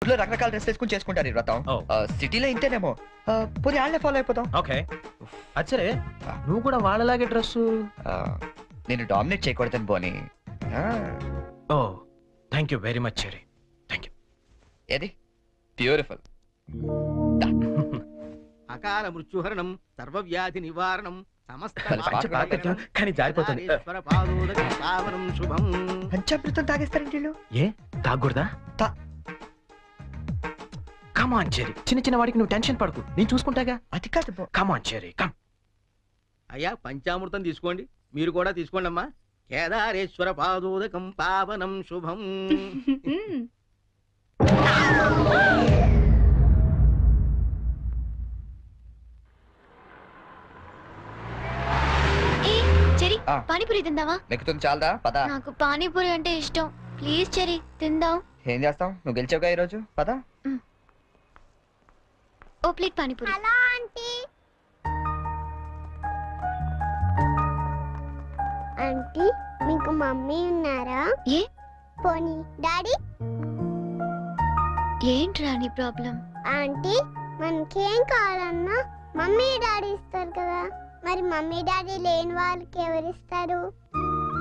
ఊర్లో రకరకాల డ్రెస్ వేసుకుని చేసుకుంటారు ఈ వ్రతం. సిటీలో ఇంతేనేమో. పోనీ వాళ్ళే ఫాలో అయిపోతాం. ఓకే అచ్చరే నువ్వు కూడా వాళ్ళలాగే డ్రెస్. నేను డామినేట్ చేయకూడదని పోనీ. Oh thank you very much Cherry. Thank you. ఏది బ్యూటిఫుల్. అకాల మృత్యుహరణం సర్వవ్యాధి నివారణం కానీ జారిపోతుంది. శుభం. పంచామృతం తాగేస్తారండి వీళ్ళు. ఏ తాగకూడదా? కమాన్ చెరీ, చిన్న చిన్న వాడికి నువ్వు టెన్షన్ పడకు, నేను చూసుకుంటాగా. అది కాదు. కమాన్ చెరీ కమ్. అయ్యా పంచామృతం తీసుకోండి, మీరు కూడా తీసుకోండి అమ్మా. కేదారేశ్వర పాదోదకం పావనం శుభం. పానీపూరి తిందావా? నెక్కుతుంది చాలదా? పద. నాకు పానీపూరి అంటే ఇష్టం. ప్లీజ్ చెరీ తిందాం. ఏం చేస్తాం, నువ్వు గెలిచావుగా ఈ రోజు. పద. ఓ plate panipuri. Hello aunty. Aunty మీకు మమ్మీ ఉన్నారా? ఏ పోనీ డాడీ? ఏంట్రా నీ ప్రాబ్లం? ఆంటీ మనకేం కావాలన్నా మమ్మీ డాడీ ఇస్తారు కదా, మరి మమ్మీ డాడీ లేని వాళ్ళకి ఎవరిస్తారు?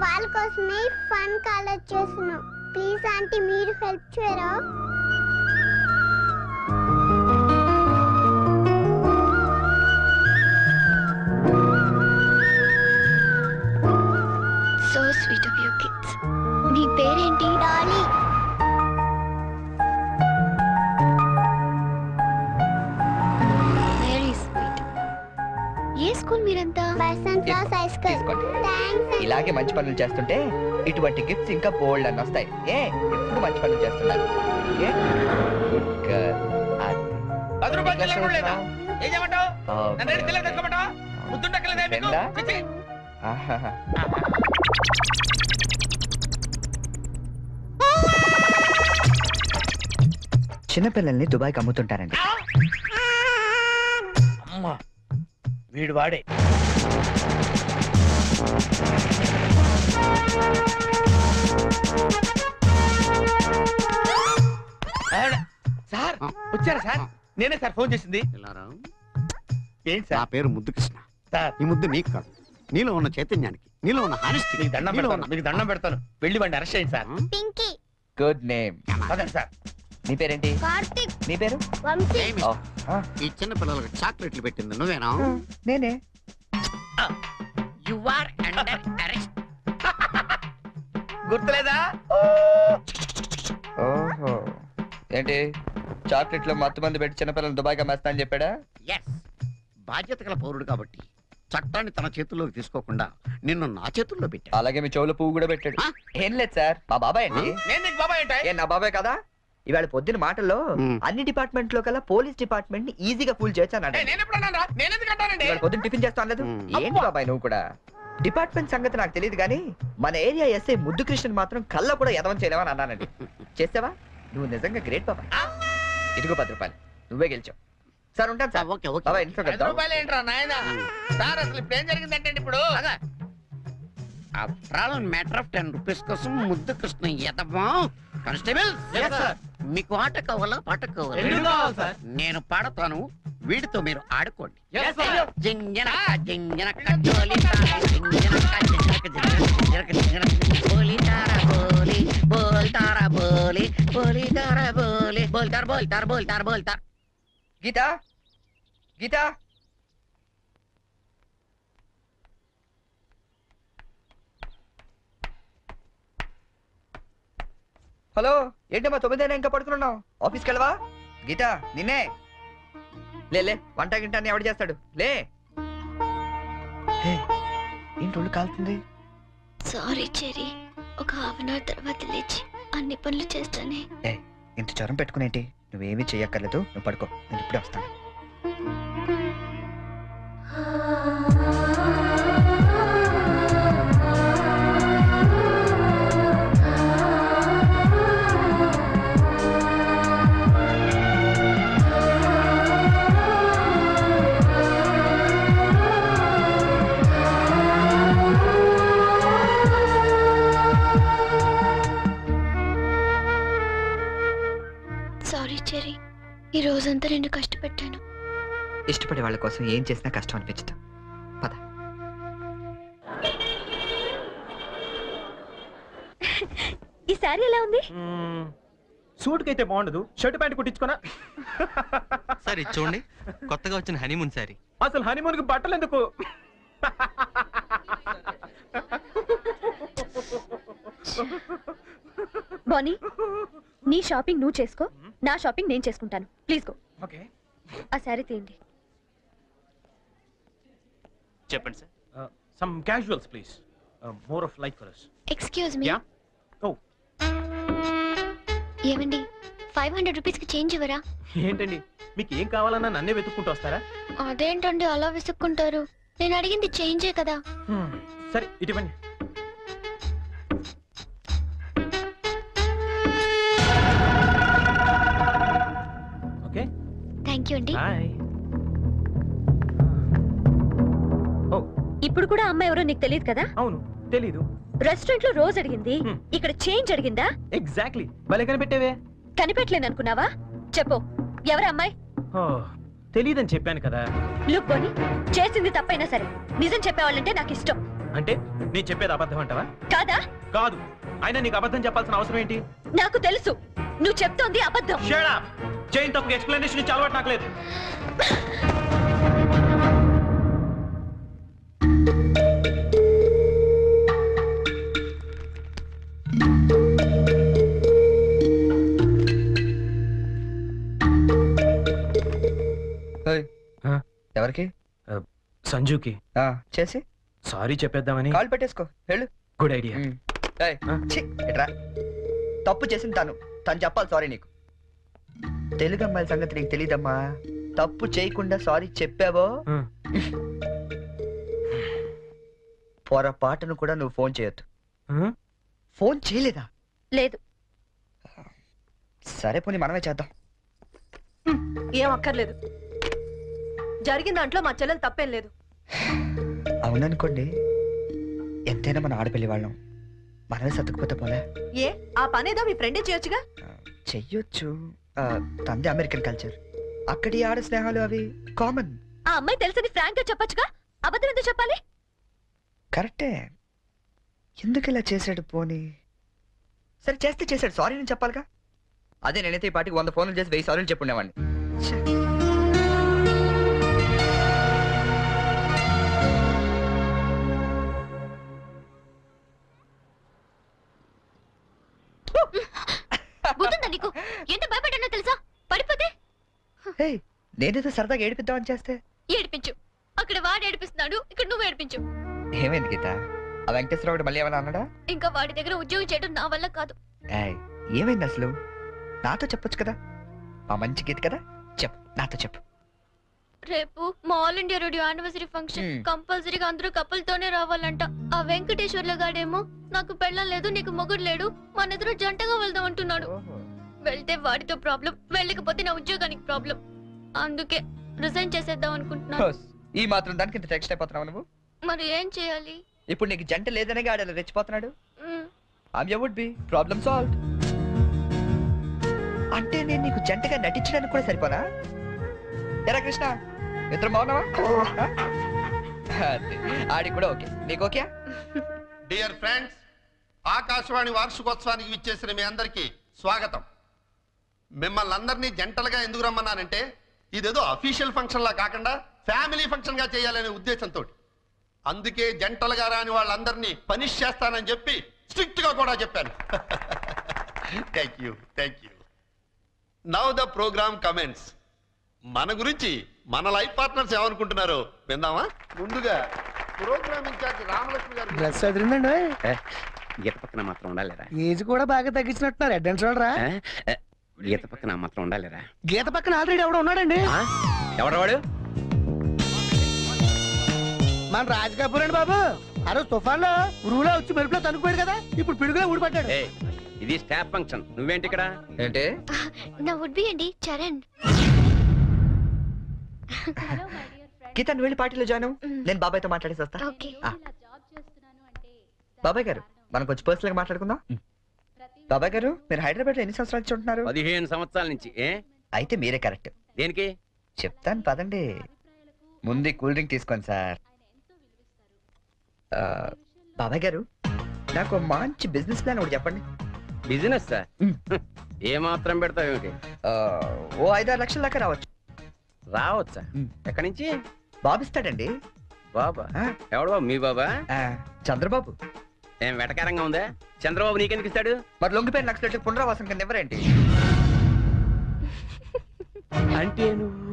వాళ్ళ కోసమే ఫన్ కాలేజ్ చేస్తున్నాం. ప్లీజ్ ఆంటీ మీరు హెల్ప్ చేయరా? So sweet of you kids. నీ పేరేంటి? డాలీ. Very sweet. ఏ స్కూల్ మీరంతా? Basanth Rao high school. Thanks. ఇలాగే మంచి పనులు చేస్తుంటే ఇటువంటి గిఫ్ట్స్ ఇంకా బోల్డ్ అని వస్తాయి. ఏ ఎప్పుడు మంచి పనులు చేస్తున్నారు. చిన్నపిల్లల్ని దుబాయ్కి అమ్ముతుంటారండి. అమ్మా వీడు వాడే. సార్ వచ్చారా సార్? నేనే సార్ ఫోన్ చేసింది. ఏంటి సార్? నా పేరు ముద్దు కృష్ణ సార్. ఈ ముద్దు నీకు కాదు, నీలో ఉన్న చైతన్యానికి, నీలో ఉన్న హానెస్టీ. మీకు దండం పెడతాను, మీకు దండం పెడతాను. వెళ్ళి వాడిని అరెస్ట్ చేయండి సార్. పింకీ. Good name. అదే సార్. నీ పేరేంటి? కార్తిక్. నీ పేరు? వంశీ. ఈ చిన్న పిల్లలకు చాక్లెట్లు పెట్టింది నువ్వేనా? నేనే. You are under arrest. గుర్తులేదా? ఓహో ఏంటి చాక్లెట్ లో మత్తు మంది పెట్టి చిన్నపిల్లలు దుబాయ్కి అమ్మేస్తా అని చెప్పాడా? ఎస్, బాధ్యత గల పౌరుడు కాబట్టి చట్టాన్ని తన చేతుల్లోకి తీసుకోకుండా నిన్ను నా చేతుల్లో పెట్టా. అలాగే మీ చెవులో పువ్వు కూడా పెట్టాడు. ఏం లేదు సార్, మా బాబాయ్ అండి. నేను నీకు బాబాయ్ ఏంటి? ఏ నా బాబాయ్ కదా. ఇవాళ పొద్దున మాటల్లో అన్ని డిపార్ట్మెంట్ లో కల్లా పోలీస్ డిపార్ట్మెంట్ ని ఈజీగా ఫుల్ చేశాను. ఇవాళ పొద్దున టిఫిన్ చేస్తాను లేదు. ఏంటి బాబాయ్ నువ్వు కూడా? డిపార్ట్మెంట్ సంగతి నాకు తెలియదు కానీ మన ఏరియా ఎస్ఐ ముద్దు కృష్ణ మాత్రం కళ్ళ కూడా ఎదవం చేయలేవని అన్నానండి. చేసావా? నువ్వు నిజంగా గ్రేట్ బాబాయ్. ఇదిగో 10 రూపాయలు, నువ్వే గెలిచావు. సార్ ఉంటాను సార్. Okay okay. బాబాయ్ ఇంట్లో కలుద్దాం. ఏంట్రా నాయనా? సార్ అసలు ఇప్పుడు ఏం జరిగిందంటే ఇప్పుడు మ్యాటర్ ఆఫ్ 10 రూపీస్ కోసం ముద్దు కృష్ణ ఎదవా. కానిస్టేబుల్ మీకు ఆట కావాలా పాట కావాలా? నేను పాడతాను, వీడితో మీరు ఆడుకోండి. జింజనక జింజనక జోలితారా జింజనక జింజనక జింజనక జింజనక బోలితారా బోలి బోల్తారా బోలి బోలితారా బోలి బోల్తార్ బోల్తార్ బోల్తార్ బోల్తార్. గీతా, గీతా. హలో ఏంటమ్మా 9 ఇంకా పడుకున్నావు? ఆఫీస్కి వెళ్ళవా? గీతా నిన్నే. లే వంట గింట ఎవడు చేస్తాడు? లే. ఏంటి ఒళ్ళు కాలుతుంది? సారీ చెరీ, ఒక హాఫ్ అన్ అవర్ తర్వాత లేచి అన్ని పనులు చేస్తానే. ఇంత జ్వరం పెట్టుకునేంటి? నువ్వేమీ చెయ్యక్కర్లేదు, నువ్వు పడుకో, నేను ఇప్పుడే వస్తాను. సారీ సారీ చెరీ, ఈ రోజంతా నిన్ను కష్టపెట్టాను. ఇష్టపడే వాళ్ళ కోసం ఏం చేసినా కష్టం అనిపించదు. పద. ఈ సారీ ఎలా ఉంది? సూట్ కైతే బాగుండదు, షర్ట్ ప్యాంట్ కుట్టించుకోనా? సార్ ఇది చూడండి, కొత్తగా వచ్చిన హనీమూన్ సారీ. అసలు హనీమూన్ కి బట్టలు ఎందుకు? బానీ, నీ షాపింగ్ నువ్వు చేసుకో, నా షాపింగ్ నేను చేసుకుంటాను. Please go. ఓకే, ఆ శారీ తీయండి. చెప్పండి sir. Some casuals please, more of like for us. Excuse me. Ya. Oh, ఏమండి, 500 రూపీస్కి చేంజ్ ఇవ్వరా? ఏంటండి మీకు ఏం కావాలన్నా నన్నే వెతుక్కుంటూ వస్తారా? అదేంటండి అలా విసుక్కుంటారు? నేను అడిగింది చేంజే కదా. సరే ఇటువంటి. ఓకే, థ్యాంక్ యూ అండి. బాయ్. ఓ ఇప్పుడు కూడా అమ్మాయి ఎవరో నీకు తెలియదు కదా? అవును, తెలీదు. రెస్టారెంట్ లో రోజు అడిగింది, ఇక్కడ చేంజ్ అడిగిందా? ఎగ్జాక్ట్లీ, భలే కనిపెట్టేవే. కనిపెట్టలేను అనుకున్నావా? చెప్పు, ఎవరా అమ్మాయి? ఓ, తెలీదని చెప్పాను కదా. లుక్ బోని, చేసింది తప్పైనా సరే నిజం చెప్పేవాళ్ళంటే నాకు ఇష్టం. అంటే నేను చెప్పేది అబద్ధం అంటావా? కాదా? కాదు. అయినా నీకు అబద్ధం చెప్పాల్సిన అవసరం ఏంటి? నాకు తెలుసు నువ్వు చెప్తోంది అబద్ధం. Shut up! చైన్ తప్పుకు ఎక్స్ప్లెనేషన్ ఇచ్చి అలవాటు నాకు లేదు. ఎవరికి? సంజుకి చేసి సారీ చెప్పేద్దామని. కాల్ పెట్టేసుకో, వెళ్ళు. Good idea. ఎట్రా, తప్పు చేసింది తను చెప్పాలి సారీ నీకు. తెలుగు అమ్మాయిల సంగతి నీకు తెలీదమ్మా. తప్పు చేయకుండా సారీ చెప్పావో పొరపాటును కూడా నువ్వు ఫోన్ చేయొద్దు. ఫోన్ చేయలేదా? లేదు. సరే పోనీ మనమే చేద్దాం. ఏం అక్కర్లేదు, జరిగిన దాంట్లో మా చెల్లెలు తప్పేం లేదు. అవుననుకోండి, ఎంతైనా మన ఆడపిల్లి వాళ్ళం, మనమే సర్దుకుపోతే పోలే. ఏ, ఆ పనేదో మీ ఫ్రెండే చేయొచ్చుగా. చెయ్యొచ్చు. తంది అమెరికన్ కల్చర్, అక్కడి ఆడ స్నేహాలు అవి కామన్. ఆ అమ్మాయి తెలుసని ఫ్రాంక్ గా చెప్పొచ్చుగా, అబద్ధం ఎందుకు చెప్పాలి? కరెక్టే, ఎందుకు ఇలా చేశాడు? పోనీ సరే చేస్తే చేశాడు, సారీ నేను చెప్పాలిగా. అదే నేనైతే ఈ పాటికి 100 ఫోన్లు చేసి 1000 సారీలు చెప్పుండేవాడిని. బుద్ధుందా నీకు? ఎంత భయపడ్డానో తెలుసా? పడిపోతే నేనేదో సరదాగా ఏడిపిద్దామని చేస్తే ఏడిపించు. అక్కడ వాడు ఏడిపిస్తున్నాడు, ఇక్కడ నువ్వు ఏడిపించు. ఏమైంది గీత? ఆ వెంకటేశ్వరరావు మళ్ళీ ఏమన్నా అన్నాడా? ఇంకా వాడి దగ్గర ఉద్యోగం చేయడం నా వల్ల కాదు. ఏమైంది అసలు? నాతో చెప్పొచ్చు కదా, మా మంచి గీత కదా. చెప్పు, నాతో చెప్పు. రేపు మా all India radio anniversary function, కంపల్సరీగా అందరూ కపుల్తోనే రావాలంట. ఆ వెంకటేశ్వర్ల గాడేమో నాకు పెళ్ళం లేదు, నీకు మొగుడు లేడు, మన ఇద్దరు జంటగా వెళ్దాం అంటున్నాడు. వెళ్తే వాడితో ప్రాబ్లం, వెళ్ళకపోతే నా ఉద్యోగానికి ప్రాబ్లం. అందుకే రిజైన్ చేసేద్దాం అనుకుంటున్నాను. ఈ మాత్రం దానికి ఇంత టెన్షన్ అయిపోతున్నావు నువ్వు? మరి ఏం చేయాలి? ఇప్పుడు నీకు జంట లేదనే గాడలా రెచ్చిపోతున్నాడు. I would be problem solved. అంటే నేను నీకు జంటగా నటించడానికి కూడా సరిపోనా? ఎరా కృష్ణ, ఇద్దరు బాగున్నావా? ఆడి కూడా ఓకే, నీకు ఓకే? డియర్ ఫ్రెండ్స్, ఆకాశవాణి వార్షికోత్సవానికి విచ్చేసిన మీ అందరికీ స్వాగతం. మిమ్మల్ని అందరినీ జంటలుగా ఎందుకు రమ్మన్నానంటే, ఇదేదో అఫీషియల్ ఫంక్షన్ లా కాకుండా ఫ్యామిలీ ఫంక్షన్ గా చేయాలనే ఉద్దేశంతో. అందుకే జంటలుగా రాని వాళ్ళందరినీ పనిష్ చేస్తానని చెప్పి స్ట్రిక్ట్ గా కూడా చెప్పాను. Thank you, thank you. Now the programme comments. మన గురించి మన లైఫ్ పార్ట్నర్స్ ఏమనుకుంటున్నారో విందామా? ముందుగా ప్రోగ్రామ్ ఇన్ఛార్జ్ రామలక్ష్మి గారు. డ్రెస్ అదిరిందండి. గీత పక్కన మాత్రం ఉండాలిరా. ఏజ్ కూడా బాగా తగ్గించినట్టున్నారు. అడ్వాన్స్ చూడరా. గీత పక్కన మాత్రం ఉండాలిరా. గీత పక్కన ఆల్రెడీ ఎవడో ఉన్నాడండి. ఎవడవాడు? మన రాజ్ కపూర్ అండి బాబు. ఆ రోజు తుఫాన్ లో ఉరువులో వచ్చి మెరుపులో తనుకుపోయాడు కదా, ఇప్పుడు పిడుగులో ఊడిపడ్డాడు. ఇది స్టాఫ్ ఫంక్షన్, నువ్వేంటి ఇక్కడ? ఏంటి? నా వుడ్ బి అండి చరణ్. గీత నువ్వు వెళ్ళి పార్టీలో జాయిన్ అవ్వు, నేను బాబాయ్తో మాట్లాడేసి వస్తా. ఓకే. బాబాయ్ గారు, మనం కొంచెం పర్సనల్ గా మాట్లాడుకుందాం. బాబాయ్ గారు మీరు హైదరాబాద్ లో ఎన్ని సంవత్సరాల నుంచి ఉంటున్నారు? 15 సంవత్సరాల నుంచి. అయితే మీరే కరెక్ట్. దేనికి? చెప్తాను పదండి. ముందు కూల్ డ్రింక్ తీసుకోండి సార్. బాబాయ్ గారు నాకు మంచి బిజినెస్ ప్లాన్ ఒకటి చెప్పండి. Business sir? ఏ మాత్రం పెడతావు ఏమిటి? ఓ 5-6 లక్షల దాకా రావచ్చు. రావచ్చా? ఎక్కడి నుంచి? బాబు ఇస్తాడండి. బాబా? ఎవడు బాబు? మీ బాబా? చంద్రబాబు. ఏం వెటకారంగా ఉందా? చంద్రబాబు నీకెందుకు ఇస్తాడు? మరి లొంగిపోయిన నక్సలైట్ పునరావాసం కింద ఎవరేంటి? అంటే నువ్వు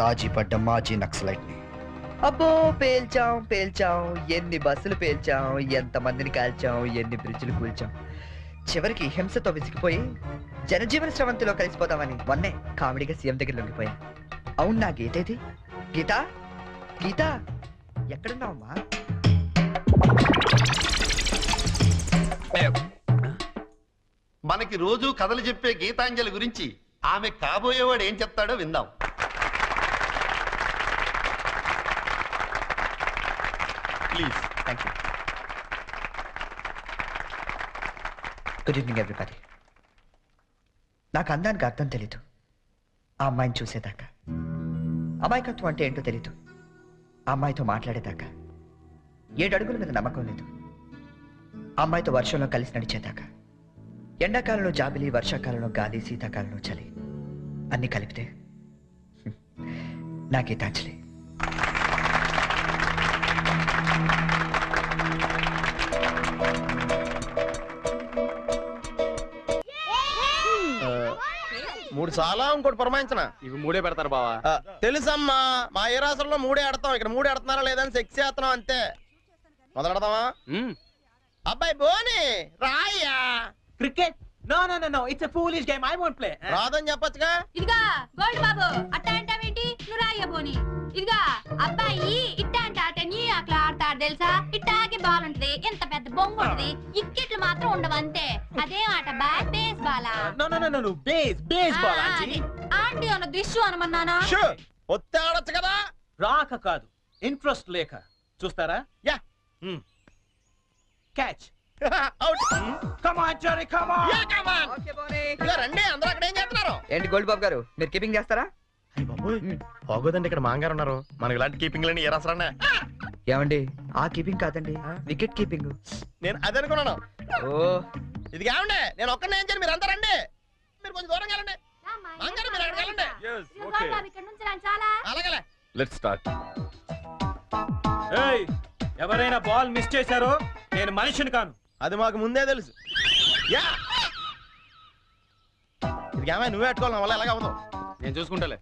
రాజీ పడ్డ మాజీ నక్సలైట్ ని. అబ్బో పేల్చాం, ఎన్ని బస్సులు పేల్చాం, ఎంత మందిని కాల్చాం, ఎన్ని బ్రిడ్జిలు కూల్చాం. చివరికి హింసతో విసిగిపోయి జనజీవన స్రవంతిలో కలిసిపోతామని మొన్నే కామెడీగా సీఎం దగ్గర లొంగిపోయా. అవును, నా గీత ఇది. గీత ఎక్కడున్నావమ్మా? మనకి రోజు కథలు చెప్పే గీతాంజలి గురించి ఆమె కాబోయేవాడు ఏం చెప్తాడో విందాం. Please. Thank you. Good evening everybody. నాకు అందానికి అర్థం తెలీదు ఆ అమ్మాయిని చూసేదాకా. అమాయకత్వం అంటే ఏంటో తెలీదు ఆ అమ్మాయితో మాట్లాడేదాకా. 7 అడుగుల మీద నమ్మకం లేదు ఆ అమ్మాయితో వర్షంలో కలిసి నడిచేదాకా. ఎండాకాలంలో జాబిలి, వర్షాకాలంలో గాలి, శీతాకాలంలో చలి అన్ని కలిపితే నా గీతాంజలి. మూడు చాలా ఇంకోటి పురమాయించనా? ఇవి 3 పెడతారు బావా. తెలుసమ్మా, మా ఏ రాష్ట్రంలో 3 ఆడతాం, ఇక్కడ 3 ఆడుతున్నారా లేదని సెక్స్ చేస్తున్నాం అంతే. మొదలెడదామా? అబ్బాయి బోని రాయ్యా. Cricket? No no no no, it's a foolish game, I won't play. రాదని చెప్పొచ్చుగా. ఇదిగా గోల్డ్ బాబు, అట్ట అంటావేంటి? నువ్వు రాయ్యా బోని. ఇదిగా అబ్బాయి ఇట్ట అంటే ఆట నీ అట్లా ఆడతాడు తెలుసా? ఇట్టాకి బాల్ ఉంటది, ఎంత పెద్ద బొంగు ఉంటది, ఇక్కెట్లు మాత్రం ఉండవు అంతే. అదే ఆట బేస్ బాలా? No no no no, baseball aunty. Aunty అన్న దిష్యు అనమన్నానా? ఒత్తి ఆడొచ్చు కదా. రాక కాదు, ఇంట్రెస్ట్ లేక. చూస్తారా? Ya. Catch. Out. Come on Cherry, come on. Ya come on. Okay Boni. ఇక రండి, అందరూ అక్కడ ఏం చేస్తున్నారు? ఏంటి గోల్డ్ బాబు గారు, మీరు కీపింగ్ చేస్తారా? బాగోదండి, ఇక్కడ మాంగారు ఉన్నారు. మనకి ఇలాంటి కీపింగ్ లేని ఏ రాసరానే. ఏమండి, ఆ కీపింగ్ కాదండి, వికెట్ కీపింగ్. నేను అదే అనుకున్నాను. ఓ ఇది కావండి, నేను ఒక్కనే ఏం చేయాలి, మీరు అంతా రండి. మీరు కొంచెం దూరం వెళ్ళండి. మాంగారు మీరు అక్కడ వెళ్ళండి. ఇక్కడ నుంచి రాని చాలా. అలాగే. Let's start. ఏయ్, ఎవరైనా బాల్ మిస్ చేశారో నేను మనిషిని కాను. అది మాకు ముందే తెలుసు. యా. ఇది ఏమైనా నువ్వే పెట్టుకోవాలి, నా వల్ల ఎలాగ అవ్వదు. నేను చూసుకుంటాలే.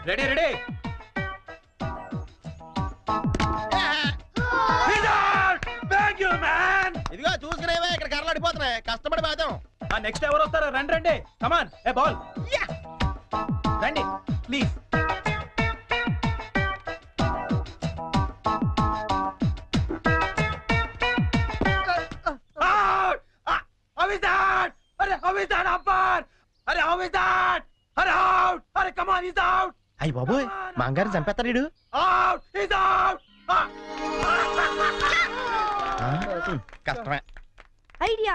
Ready ready. ఇదిగో చూసుకునేవే, ఇక్కడ కర్రలు అడిపోతున్నాయి, కష్టపడి బాధం. నెక్స్ట్ ఎవరు వస్తారో రండి రండి. కమాన్, ఏ బాల్ రండి please. How is that? How is that, umpire? How is that? Out! Come on, he's out! అయ్యి బాబోయ్, మాంగారు చంపేస్తాడు వీడు. Out! He's out! కష్టమే. ఐడియా.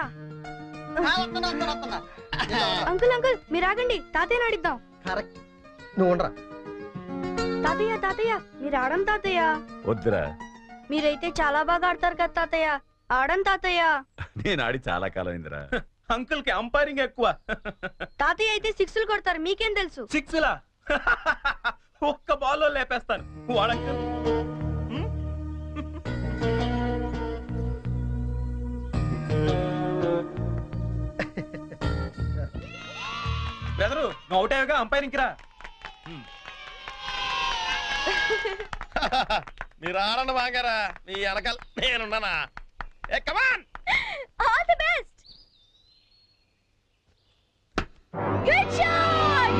అంకుల్ అంకుల్ మీరు ఆగండి, తాతయ్యని అడిద్దాం. కరెక్ట్, నువ్వు ఉండరా. తాతయ్య మీరు ఆడం తాతయ్య. వద్దురా, మీరైతే చాలా బాగా ఆడతారు కదా తాతయ్య. ఆడం తాతయ్య. నేను ఆడి చాలా కాలం అయిందిరా. అంకుల్ కి అంపైరింగ్ ఎక్కువ. తాతయ్య అయితే 6లు కొడతారు, మీకేం తెలుసు? 6లా? ఒక్క బాల్లో లేపేస్తాను వాడంకుల్. బెదరు నువ్వు అవుట్ అయ్యావుగా, అంపైరింగ్ రా. మీరు ఆడండి మాంగారా, మీ వెనకాల నేనున్నానా. Hey come on. All the best. Good shot.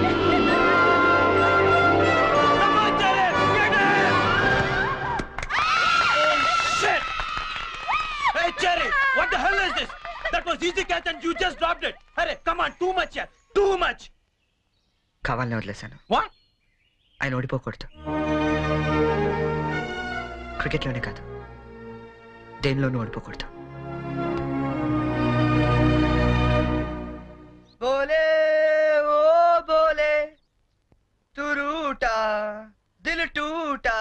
Hey Jerry, what the hell is this? That was easy catch and you just dropped it. Hey, come on, too much, yeah, too much. కావాలని వదిలేశాను. What? ఆయన ఓడిపోకూడదు. క్రికెట్లోనే కాదు, దేనిలోనూ ఓడిపోకూడదు. बोले ओ बोले तू रूठा दिल टूटा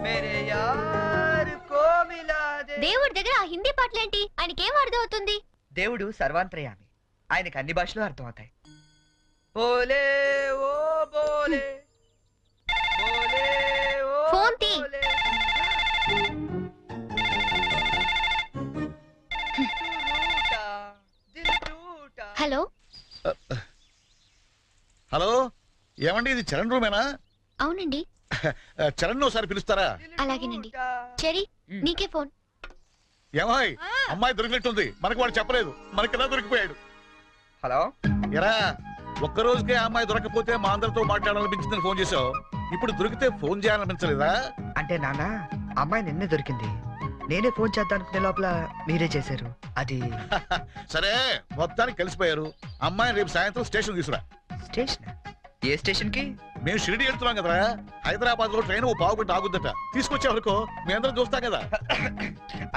मेरे यार को मिला दे. దేవుడి దగ్గర ఆ హిందీ పాటలేంటి? ఆయనకేం అర్థం అవుతుంది? దేవుడు సర్వాంతర్యామి, ఆయనకి అన్ని భాషలు అర్థం అవుతాయి. బోలే ఓ బోలే బోలే ఓ ఫోన్ తీ. హలో హలో, ఏమండి ఇది చరణ్ రూమేనా? అవునండి. చరణ్ ఒకసారి పిలుస్తారా? అలాగేనండి. చెరి నీకే ఫోన్. ఏమాయ్, అమ్మాయి దొరికినట్టుంది. మనకు వాడు చెప్పలేదు, మనకెలా దొరికిపోయాడు? హలో ఎరా, ఒక్క రోజుకే అమ్మాయి దొరకపోతే మా అందరితో మాట్లాడాలనిపించిందని ఫోన్ చేసావు. ఇప్పుడు దొరికితే ఫోన్ చేయాలనిపించలేదా? అంటే నాన్న, అమ్మాయి నిన్నే దొరికింది. నేనే ఫోన్ చేద్దాం అనుకునే లోపల మీరే చేశారు. అది సరే, మొత్తానికి కలిసిపోయారు. అమ్మాయిని రేపు సాయంత్రం స్టేషన్ తీసుకురా. స్టేషన్? ఏ స్టేషన్ కి? మేము షిరిడి వెళ్తున్నాం కదరా. హైదరాబాద్ లో ట్రైన్ ఓ పావు గంట ఆగుద్దట. తీసుకొచ్చే వరకు మీ అందరం చూస్తాం కదా.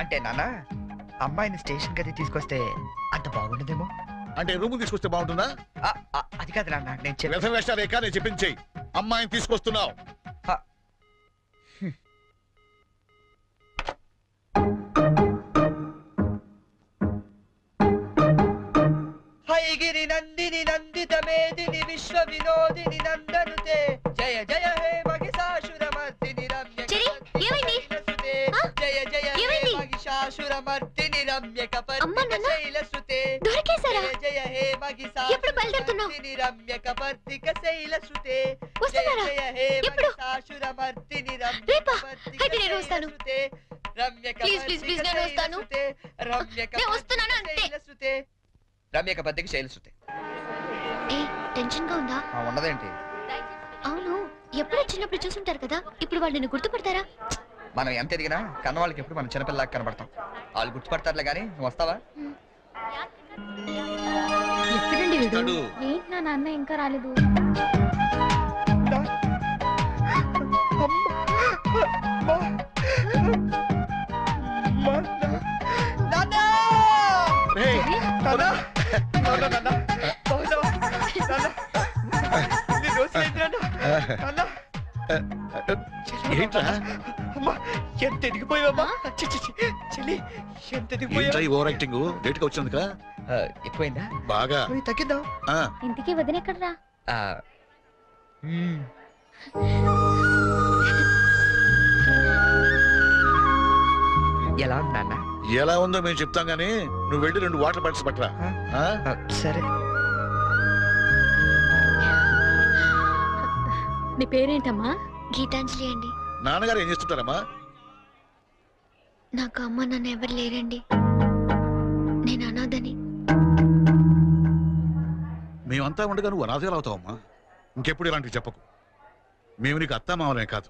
అంటే నాన్న, అమ్మాయిని స్టేషన్ కి తీసుకొస్తే అంత బాగుండదేమో. అంటే రూమ్ తీసుకొస్తే బాగుంటుందా? అది కాదు నాన్న, నేను వేషాలేక నేను చెప్పించేయి. అమ్మాయిని తీసుకొస్తున్నావు. హైగిరి నందిని నందిత మేదిని విశ్వ వినోదిని నందనుతే జయ జయ హే మహిషాసురమర్దిని రమ్య జయ జయ హే మహిషాసురమర్దిని రమ్య కపర్దికశైలసుతే దొరికేశారా? జయ హే మహిషాసురమర్దిని రమ్య కపర్దిక శైలసుతే జయ జయ హే మహిషాసురమర్దిని రమ్య కపర్దికశైలసుతే రమ్య కపర్దికశైలసుతే రమ్య కపర్దికశైలసుతే రమ్యక బద్దకి శైలసుతే. టెన్షన్ గా ఉందా? ఉండదేంటి? అవును, ఎప్పుడు చిన్నప్పుడు చూసుంటారు కదా, ఇప్పుడు వాళ్ళు నిన్ను గుర్తుపడతారా? మనం ఎంత ఎదిగినా కన్న వాళ్ళకి ఎప్పుడు మనం చిన్నపిల్లలాగా కనబడతాం. వాళ్ళు గుర్తుపడతారులే గానీ, నువ్వు వస్తావా? ఎక్కడండి వీడు? ఏంటి నా నాన్న ఇంకా రాలేదు? ఎంత ఎదిగిపోయావమ్మా చెల్లి, ఎంత ఎదిగిపోయావు. ఓవర్ యాక్టింగ్ లేట్ గా వచ్చింది కదా. ఎక్కువైందా? బాగా తగ్గిద్దాం. ఇంటికి వదినెక్కడరా? ఎలా ఉందా? ఎలా ఉందో మేము చెప్తాం గానీ నువ్వు వెళ్ళి 2 వాటర్ బాటిల్స్ పట్టరా. సరే. నీ పేరేంటమ్మా? గీతాంజలి అండి. నాన్నగారు ఏం చేస్తుంటారమ్మా? నాకు అమ్మ నాన్న ఎవరు లేరండి, నేను అనాథని. మేమంతా ఉండగా నువ్వు అనాథగా అవుతావమ్మా. ఇంకెప్పుడు ఇలాంటివి చెప్పకు. మేము నీకు అత్తా మామలే కాదు,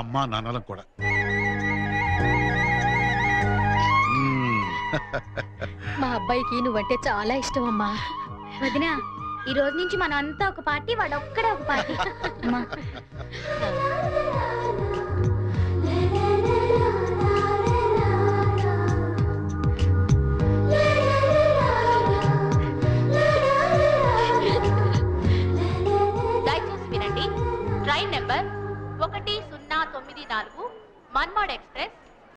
అమ్మా నాన్నలం కూడా. మా అబ్బాయికి నువ్వంటే చాలా ఇష్టం అమ్మా. వదినా, ఈ రోజు నుంచి మనం అంతా ఒక పార్టీ, వాడు ఒక్కడే ఒక పార్టీ. అమ్మా